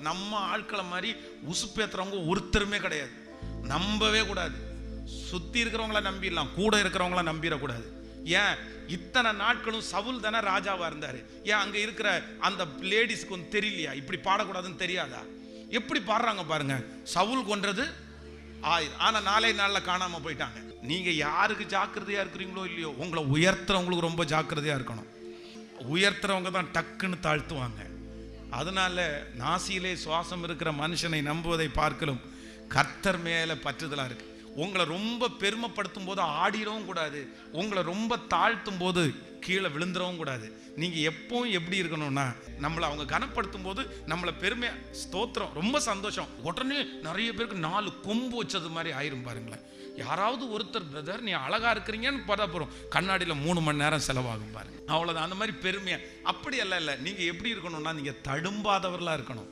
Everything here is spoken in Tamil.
நம்ம ஆட்களை மாதிரி உசுப்பேத்துறவங்க ஒருத்தருமே கிடையாது. நம்பவே கூடாது. சுத்தி இருக்கிறவங்கள நம்பிடலாம், கூட இருக்கிறவங்கள நம்பிடக்கூடாது. ஏன் இத்தனை நாட்களும் சவுல் தானே ராஜாவா இருந்தாரு? ஏன் அங்க இருக்கிற அந்த லேடிஸ்க்கு வந்து தெரியலையா இப்படி பாடக்கூடாதுன்னு? தெரியாதா? எப்படி பாடுறாங்க பாருங்க. சவுல் கொன்றது 1000, ஆனா 4 நாள்ல காணாம போயிட்டாங்க. நீங்க யாருக்கு ஜாக்கிரதையா இருக்கிறீங்களோ இல்லையோ, உங்களை உயர்த்துறவங்களுக்கு ரொம்ப ஜாக்கிரதையா இருக்கணும். உயர்த்துறவங்க தான் டக்குன்னு தாழ்த்துவாங்க. அதனால நாசியிலே சுவாசம் இருக்கிற மனுஷனை நம்புவதை பார்க்கலும் கர்த்தர் மேல பற்றுதலா இருக்கு. உங்களை ரொம்ப பெருமைப்படுத்தும் போது ஆடிடவும் கூடாது, உங்களை ரொம்ப தாழ்த்தும் போது கீழே விழுந்துடவும் கூடாது. நீங்க எப்பவும் எப்படி இருக்கணும்னா, நம்மளை அவங்க கனப்படுத்தும் போது நம்மளை பெருமை ஸ்தோத்திரம் ரொம்ப சந்தோஷம், உடனே நிறைய பேருக்கு 4 கொம்பு வச்சது மாதிரி ஆயிரும் பாருங்களேன். யாராவது ஒருத்தர் பிரதர் நீ அழகா இருக்கிறீங்கன்னு பார்த்தா போறோம், கண்ணாடியில் 3 மணி நேரம் செலவாகும் பாருங்க. அவ்வளவுதான். அந்த மாதிரி பெருமையா அப்படி அல்ல. நீங்க எப்படி இருக்கணும்னா, நீங்க தடும்பாதவர்களா இருக்கணும்.